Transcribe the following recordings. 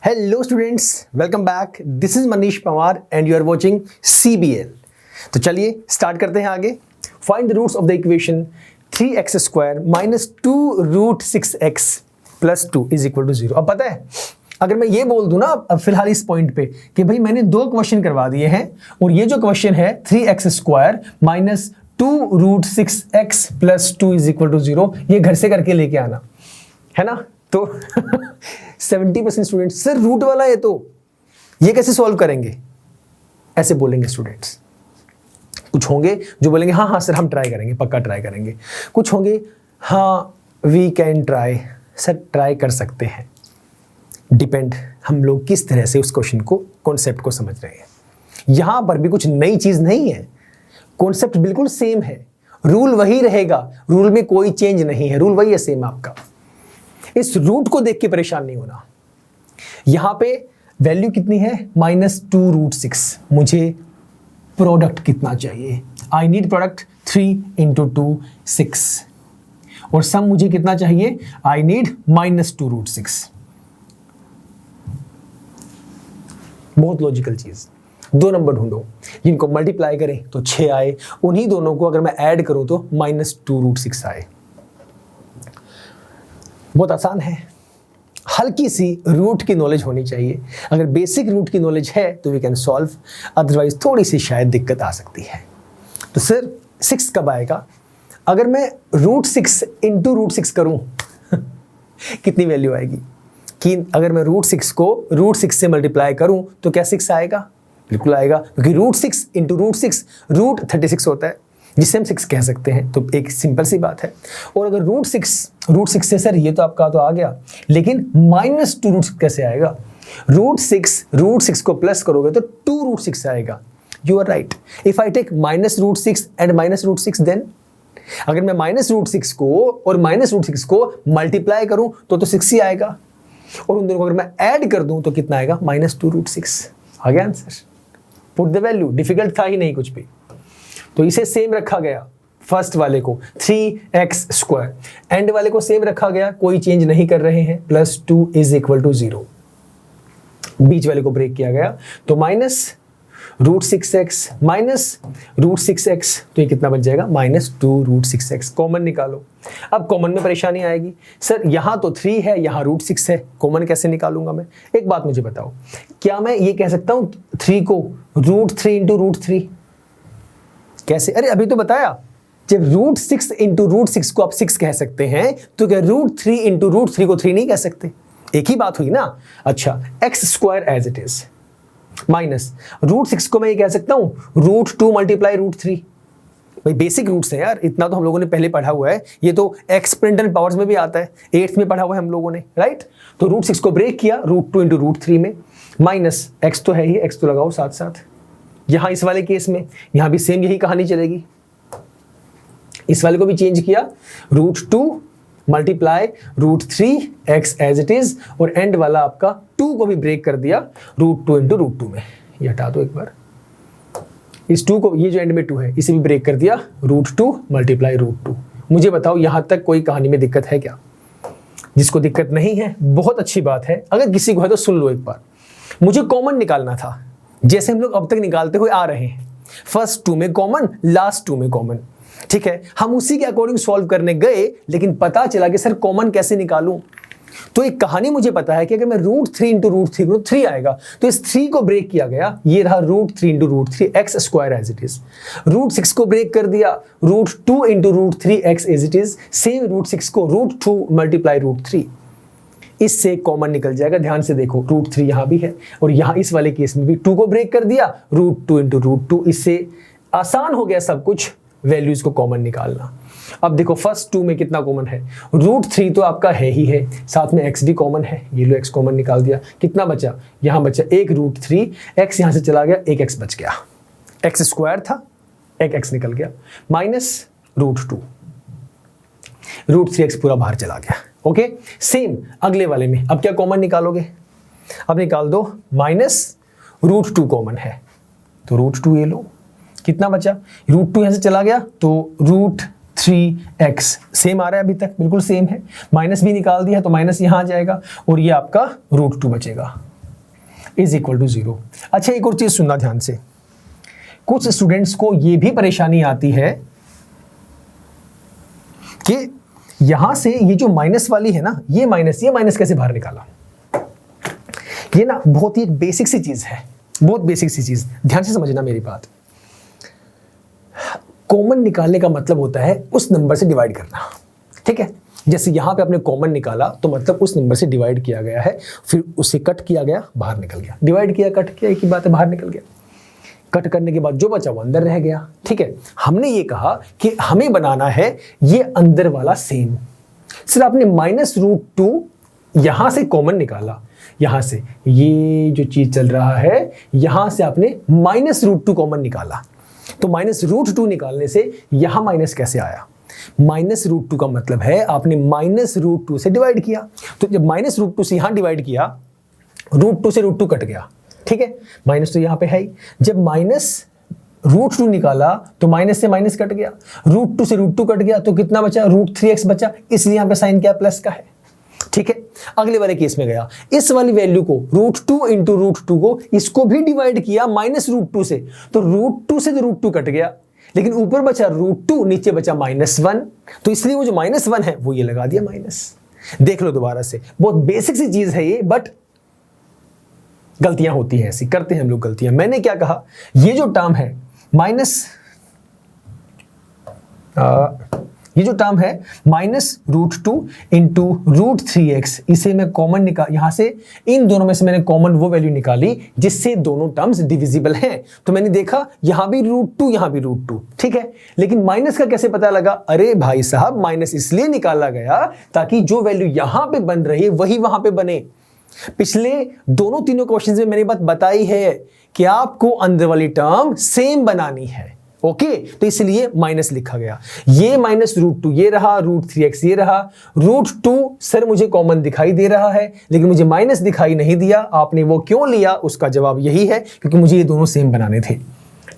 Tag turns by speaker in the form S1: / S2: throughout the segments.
S1: Hello students, welcome back. This is Manish Pawar and you are watching CBL। तो चलिए start करते हैं आगे। Find the roots of the equation 3x square minus 2 root 6x plus 2 is equal to 0। अब पता है, अगर मैं ये बोल दूं ना अब फिलहाल इस पॉइंट पे कि भाई मैंने दो क्वेश्चन करवा दिए हैं और ये जो क्वेश्चन है 3x square minus 2 root 6x plus 2 is equal to 0, ये घर से करके लेके आना है ना। तो 70% स्टूडेंट सर रूट वाला है तो ये कैसे सॉल्व करेंगे, ऐसे बोलेंगे स्टूडेंट्स। कुछ होंगे जो बोलेंगे हाँ हाँ सर हम ट्राई करेंगे, पक्का ट्राई करेंगे। कुछ होंगे हाँ we can try, sir try कर सकते हैं। डिपेंड हम लोग किस तरह से उस क्वेश्चन को, कॉन्सेप्ट को समझ रहे हैं। यहां पर भी कुछ नई चीज नहीं है, कॉन्सेप्ट बिल्कुल सेम है, रूल वही रहेगा, रूल में कोई चेंज नहीं है, रूल वही है सेम आपका। इस रूट को देख के परेशान नहीं होना। यहां पे वैल्यू कितनी है माइनस 2 रूट 6, मुझे प्रोडक्ट कितना चाहिए, आई नीड प्रोडक्ट 3 इंटू 2 6 और सम मुझे कितना चाहिए, आई नीड माइनस 2 रूट 6। बहुत लॉजिकल चीज। दो नंबर ढूंढो जिनको मल्टीप्लाई करें तो 6 आए, उन्हीं दोनों को अगर मैं ऐड करूं तो माइनस 2 रूट 6 आए। बहुत आसान है, हल्की सी रूट की नॉलेज होनी चाहिए। अगर बेसिक रूट की नॉलेज है तो वी कैन सॉल्व, अदरवाइज थोड़ी सी शायद दिक्कत आ सकती है। तो सर 6 कब आएगा, अगर मैं रूट 6 इंटू रूट 6 करूं कितनी वैल्यू आएगी, कि अगर मैं रूट 6 को रूट 6 से मल्टीप्लाई करूं तो क्या 6 आएगा, बिल्कुल आएगा, क्योंकि रूट 6 इंटू रूट 6 रूट 36 होता है, जिसे हम 6 कह सकते हैं। तो एक सिंपल सी बात है। और अगर रूट 6 से सर ये तो आपका तो आ गया, लेकिन माइनस 2 रूट 6 कैसे आएगा, रूट 6 को प्लस करोगे तो 2 रूट 6 आएगा। You are right. If I take minus root 6 and minus root 6 then, अगर मैं माइनस रूट 6 को और माइनस रूट 6 को मल्टीप्लाई करूं तो 6 ही आएगा, और उन दोनों को अगर मैं ऐड कर दूं तो कितना आएगा, माइनस 2 रूट 6 आ गया answer. Put the value, difficult था ही नहीं कुछ भी। तो इसे सेम रखा गया, फर्स्ट वाले को 3x स्क्वायर, एंड वाले को सेम रखा गया, कोई चेंज नहीं कर रहे हैं, प्लस 2 इज इक्वल टू 0। बीच वाले को ब्रेक किया गया तो minus root 6x minus root 6x, तो ये कितना बच जाएगा, माइनस 2 रूट 6x। कॉमन निकालो। अब कॉमन में परेशानी आएगी, सर यहाँ तो 3 है, यहाँ रूट 6 है, कॉमन कैसे निकालूंगा मैं। एक बात मुझे बताओ, क्या मैं ये कह सकता हूँ 3 को रूट 3 इंटू रूट 3, कैसे, अरे अभी तो बताया, जब रूट 6 इंटू रूट 6 को आप 6 कह सकते हैं तो क्या रूट 3 इंटू रूट 3 को 3 नहीं कह सकते, एक ही बात हुई ना। अच्छा, x square as it is minus root 6 को मैं ये कह सकता हूं रूट 2 मल्टीप्लाई रूट 3। भाई बेसिक रूट्स हैं यार, इतना तो हम लोगों ने पहले पढ़ा हुआ है, ये तो एक्सपोनेंशियल पावर्स में भी आता है, 8th में पढ़ा हुआ है हम लोगों ने, राइट। तो रूट 6 को ब्रेक किया रूट 2 इंटू रूट 3 में, माइनस x तो है ही, x तो लगाओ साथ साथ। यहां इस वाले केस में यहां भी सेम यही कहानी चलेगी, इस वाले को भी चेंज किया, root 2 multiply root 3x as it is, और एंड वाला आपका 2 को भी ब्रेक कर दिया रूट 2 इंटू रूट 2 में। ये हटा दो एक बार, इस 2 को, ये जो एंड में 2 है इसे भी ब्रेक कर दिया रूट 2 मल्टीप्लाई रूट 2। मुझे बताओ यहां तक कोई कहानी में दिक्कत है क्या। जिसको दिक्कत नहीं है बहुत अच्छी बात है, अगर किसी को है तो सुन लो एक बार। मुझे कॉमन निकालना था, जैसे हम लोग अब तक निकालते हुए आ रहे हैं, फर्स्ट 2 में कॉमन, लास्ट 2 में कॉमन, ठीक है। हम उसी के अकॉर्डिंग सॉल्व करने गए, लेकिन पता चला कि सर कॉमन कैसे निकालूं। तो एक कहानी मुझे पता है कि अगर मैं रूट 3 इंटू रूट 3 करूं 3 आएगा, तो इस 3 को ब्रेक किया गया, ये रहा root 3 into root 3 x square as it is. Root 6 को ब्रेक कर दिया root 2 into root 3 x as it is, same root 6 को रूट 2 मल्टीप्लाई रूट 3, इससे कॉमन निकल जाएगा। ध्यान से देखो, रूट 3 यहां भी है और यहां इस वाले केस में भी 2 को ब्रेक कर दिया रूट 2 इंटू रूट 2, इससे आसान हो गया सब कुछ, वैल्यूज को कॉमन निकालना। अब देखो फर्स्ट 2 में कितना कॉमन है, रूट 3 तो आपका है ही है, साथ में x भी कॉमन है, ये लो x कॉमन निकाल दिया, कितना बचा, यहां बचा एक रूट 3, x यहां से चला गया, एक x बच गया, x स्क्वायर था, एक x निकल गया, माइनस रूट 2, रूट 3x पूरा बाहर चला गया। ओके, सेम अगले वाले में अब क्या कॉमन निकालोगे, अब निकाल दो, माइनस रूट 2 कॉमन है, तो रूट 2 ये लो, कितना बचा, रूट 2 यहां से चला गया तो रूट 3x सेम आ रहा है, अभी तक बिल्कुल सेम है, माइनस भी निकाल दिया तो माइनस यहां आ जाएगा और ये आपका रूट 2 बचेगा। Is equal to 0। अच्छा, एक और चीज सुनना ध्यान से, कुछ स्टूडेंट्स को ये भी परेशानी आती है कि यहां से ये जो माइनस वाली है ना, ये माइनस कैसे बाहर निकाला। ये ना बहुत ही एक बेसिक सी चीज है, बहुत बेसिक सी चीज, ध्यान से समझना मेरी बात। कॉमन निकालने का मतलब होता है उस नंबर से डिवाइड करना, ठीक है। जैसे यहां पे आपने कॉमन निकाला तो मतलब उस नंबर से डिवाइड किया गया है, फिर उसे कट किया गया, बाहर निकल गया। डिवाइड किया, कट किया, एक ही बात है, बाहर निकल गया। कट करने के बाद जो बचा वो अंदर रह गया, ठीक है। हमने ये कहा कि हमें बनाना है ये अंदर वाला सेम। सिर्फ आपने -√2 यहां से कॉमन निकाला, यहां से ये जो चीज चल रहा है, यहां से आपने -√2 कॉमन निकाला। तो -√2 निकालने से यहां माइनस कैसे आया? -√2 का मतलब है आपने -√2 से डिवाइड किया। तो जब -√2 से यहां डिवाइड किया, √2 से √2 कट गया, ठीक है। माइनस तो यहां पे है ही। जब -√2 निकाला तो माइनस से माइनस कट गया, √2 से √2 कट गया, तो कितना बचा? √3x बचा। इसलिए यहां पे साइन क्या? प्लस का है, ठीक है। अगले वाले केस में गया, इस वाली वैल्यू को √2 इंटू √2 को इसको भी डिवाइड किया -√2 से, तो √2 से तो √2 कट गया, लेकिन ऊपर बचा √2, नीचे बचा -1। तो इसलिए वो जो -1 है वो ये लगा दिया माइनस। देख लो दोबारा से, बहुत बेसिक सी चीज है ये, बट गलतियां होती हैं, ऐसी करते हैं हम लोग गलतियां। मैंने क्या कहा, ये जो टर्म है ये जो टर्म है -√2 इंटू √3x, इसे मैं कॉमन निकाल, यहां से इन दोनों में से मैंने कॉमन वो वैल्यू निकाली जिससे दोनों टर्म्स डिविजिबल हैं। तो मैंने देखा यहां भी √2, यहां भी √2, ठीक है। लेकिन माइनस का कैसे पता लगा? अरे भाई साहब, माइनस इसलिए निकाला गया ताकि जो वैल्यू यहां पे बन रही है वही वहां पे बने। पिछले दोनों तीनों क्वेश्चंस में मैंने बात बताई है कि आपको अंदर वाली टर्म सेम बनानी है, ओके। तो इसलिए माइनस लिखा गया। ये -√2 ये रहा, √3x ये रहा, √2 सर मुझे कॉमन दिखाई दे रहा है लेकिन मुझे माइनस दिखाई नहीं दिया। आपने वो क्यों लिया? उसका जवाब यही है क्योंकि मुझे ये दोनों सेम बनाने थे,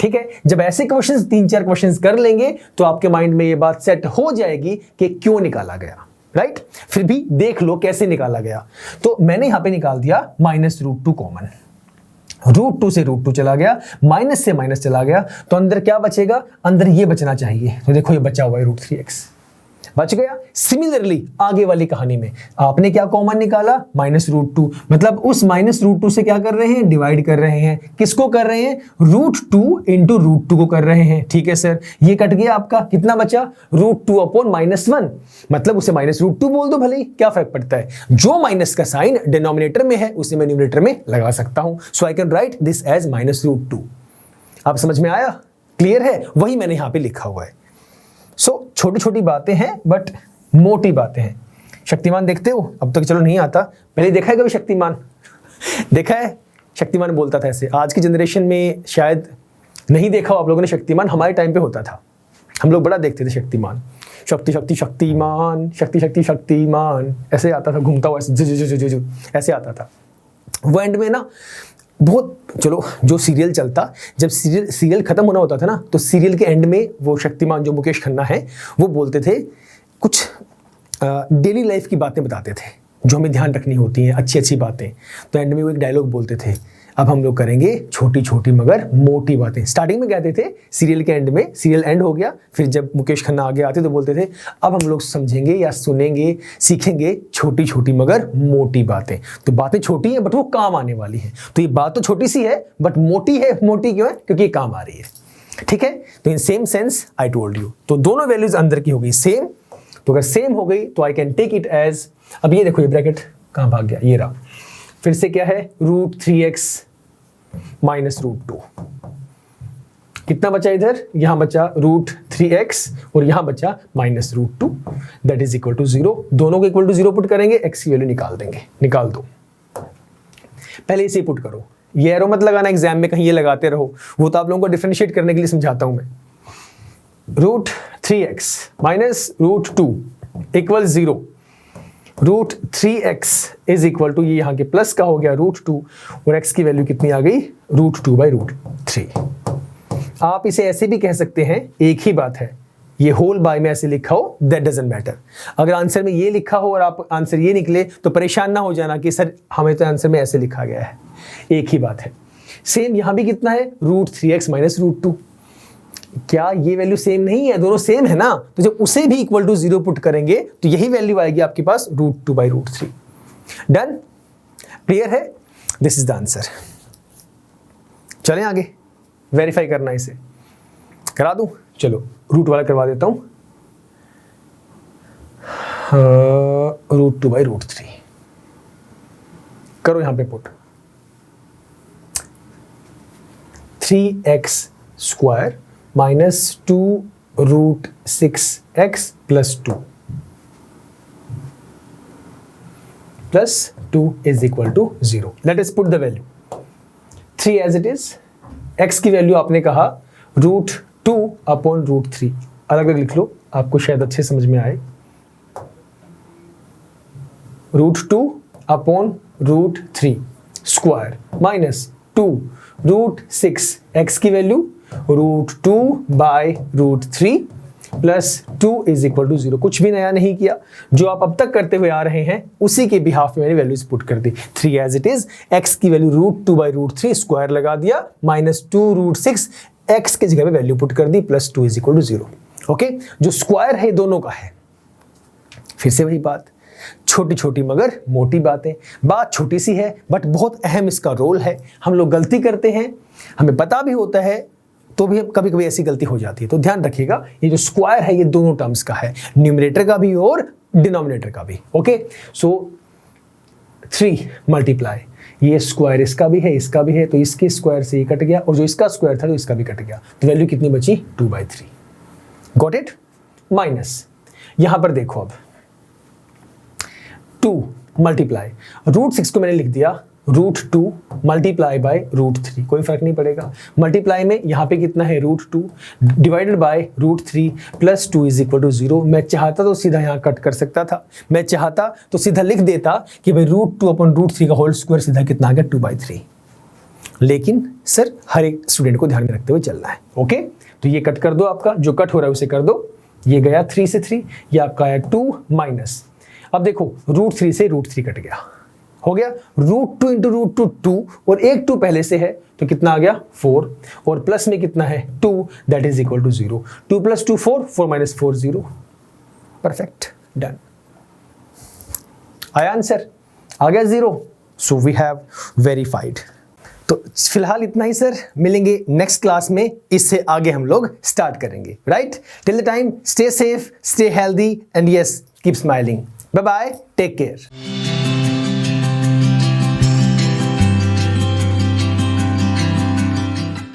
S1: ठीक है। जब ऐसे क्वेश्चंस 3-4 क्वेश्चंस कर लेंगे तो आपके माइंड में ये बात सेट हो जाएगी कि क्यों निकाला गया, राइट। फिर भी देख लो कैसे निकाला गया। तो मैंने यहां पे निकाल दिया -√2 कॉमन, √2 से √2 चला गया, माइनस से माइनस चला गया, तो अंदर क्या बचेगा? अंदर ये बचना चाहिए। तो देखो ये बचा हुआ है √3x, बच गया। सिमिलरली आगे वाली कहानी में आपने क्या कॉमन निकाला? -√2, मतलब उस -√2 से क्या कर रहे हैं? डिवाइड कर रहे हैं। किसको कर रहे हैं? √2 इंटू √2 को कर रहे हैं, ठीक है सर। ये कट गया आपका, कितना बचा? √2 अपॉन -1, मतलब उसे -√2 बोल दो, भले ही क्या फर्क पड़ता है। जो माइनस का साइन डिनोमिनेटर में है उसे मैं न्यूमरेटर में लगा सकता हूं। So I can write this as -√2। आप समझ में आया? क्लियर है? वही मैंने यहां पे लिखा हुआ है। छोटी छोटी बातें हैं बट मोटी बातें हैं। शक्तिमान देखते हो? अब तक चलो नहीं आता, पहले देखा है कभी शक्तिमान? देखा है? शक्तिमान बोलता था ऐसे। आज की जनरेशन में शायद नहीं देखा हो आप लोगों ने शक्तिमान, हमारे टाइम पे होता था, हम लोग बड़ा देखते थे शक्तिमान। शक्ति शक्ति शक्तिमान, शक्ति शक्ति शक्तिमान, ऐसे आता था, घूमता हुआ ऐसे आता था। वो एंड में ना बहुत, चलो जो सीरियल चलता, जब सीरियल खत्म होना होता था ना, तो सीरियल के एंड में वो शक्तिमान जो मुकेश खन्ना है वो बोलते थे, कुछ डेली लाइफ की बातें बताते थे जो हमें ध्यान रखनी होती हैं, अच्छी अच्छी बातें। तो एंड में वो एक डायलॉग बोलते थे, अब हम लोग करेंगे छोटी छोटी मगर मोटी बातें। स्टार्टिंग में कहते थे, सीरियल के एंड में, सीरियल एंड हो गया, फिर जब मुकेश खन्ना आगे आते तो बोलते थे, अब हम लोग समझेंगे या सुनेंगे, सीखेंगे छोटी छोटी मगर मोटी बातें। तो बातें छोटी हैं बट वो काम आने वाली हैं। तो ये बात तो छोटी सी है बट मोटी है। मोटी क्यों है? क्योंकि ये काम आ रही है, ठीक है। तो in same sense I told you, तो दोनों वैल्यूज अंदर की हो गई सेम। तो अगर सेम हो गई तो I can take it as, अब ये देखो ये ब्रैकेट कहाँ भाग गया, ये रहा। फिर से क्या है? √3x -√2। कितना बचा इधर? यहां बचा √3x और यहां बचा -√2, दैट इज इक्वल टू 0। दोनों को इक्वल टू 0 पुट करेंगे, x की वैल्यू निकाल देंगे। निकाल दो, पहले इसे पुट करो। ये एरो मत लगाना एग्जाम में, कहीं ये लगाते रहो, वो तो आप लोगों को डिफरेंशिएट करने के लिए समझाता हूं मैं। √3x -√2 equal 0। √3x is equal to, ये यहाँ के प्लस का हो गया √2 और x की वैल्यू कितनी आ गई? √2/√3। आप इसे ऐसे भी कह सकते हैं, एक ही बात है, ये होल बाय में ऐसे लिखा हो दैट डजंट मैटर। अगर आंसर में ये लिखा हो और आप आंसर ये निकले तो परेशान ना हो जाना कि सर हमें तो आंसर में ऐसे लिखा गया है। एक ही बात है। सेम यहाँ भी कितना है, √3x माइनस √2। क्या ये वैल्यू सेम नहीं है? दोनों सेम है ना, तो जब उसे भी इक्वल टू 0 पुट करेंगे तो यही वैल्यू आएगी आपके पास √2/√3। डन, क्लियर है? This is the answer. चलें आगे, वेरीफाई करना, इसे करा दूं? चलो रूट वाला करवा देता हूं। √2/√3 करो यहां पे put. 3x² minus 2√6x plus 2 is equal to 0। Let us put the value 3 as it is. x की वैल्यू आपने कहा √2/√3। अलग अलग लिख लो, आपको शायद अच्छे समझ में आए। √2/√3 स्क्वायर माइनस 2√6x की value √2/√3 plus 2 is equal to 0। कुछ भी नया नहीं किया, जो आप अब तक करते हुए आ रहे हैं उसी के बिहाफ में मैंने वैल्यूज पुट कर दी। 3 एज इट इज, x की वैल्यू √2/√3 स्क्वायर लगा दिया माइनस 2√6 x की जगह पे वैल्यू पुट कर दी plus 2 is equal to 0। Okay, जो स्क्वायर है दोनों का है। फिर से वही बात, छोटी छोटी मगर मोटी बातें। बात छोटी सी है बट बहुत अहम इसका रोल है। हम लोग गलती करते हैं, हमें पता भी होता है, तो भी कभी कभी ऐसी गलती हो जाती है। तो ध्यान रखिएगा, ये जो स्क्वायर है ये दोनों टर्म्स का है, न्यूमरेटर का भी और डिनोमिनेटर का भी। ओके, सो 3 मल्टीप्लाई, ये स्क्वायर इसका भी है, इसका भी है, तो इसके स्क्वायर से ये कट गया, और जो इसका स्क्वायर था तो इसका भी कट गया, तो वैल्यू कितनी बची? 2/3। Got it? माइनस यहां पर देखो, अब 2 मल्टीप्लाई, √6 को मैंने लिख दिया √2 मल्टीप्लाई बाय √3, कोई फर्क नहीं पड़ेगा। मल्टीप्लाई में यहाँ पे कितना है, √2 divided by √3 plus 2 is equal to 0। मैं चाहता तो सीधा यहाँ कट कर सकता था, मैं चाहता तो सीधा लिख देता कि भाई √2/√3 का होल स्क्वायर सीधा कितना आ गया, 2/3। लेकिन सर हर एक स्टूडेंट को ध्यान में रखते हुए चलना है। ओके, तो ये कट कर दो, आपका जो कट हो रहा है उसे कर दो। ये गया 3 से 3, ये आपका आया 2 माइनस, अब देखो √3 से √3 कट गया, हो गया √2 इंटू √2 2, और एक 2 पहले से है तो कितना आ गया 4, और प्लस में कितना है 2, that is equal to 0। 2 + 2 4, 4 - 4 0। Perfect, done. आया आंसर? आ गया 0। So we have verified. तो फिलहाल इतना ही सर, मिलेंगे नेक्स्ट क्लास में, इससे आगे हम लोग स्टार्ट करेंगे। Right, till the time stay safe, stay healthy and yes keep smiling. Bye bye, take care.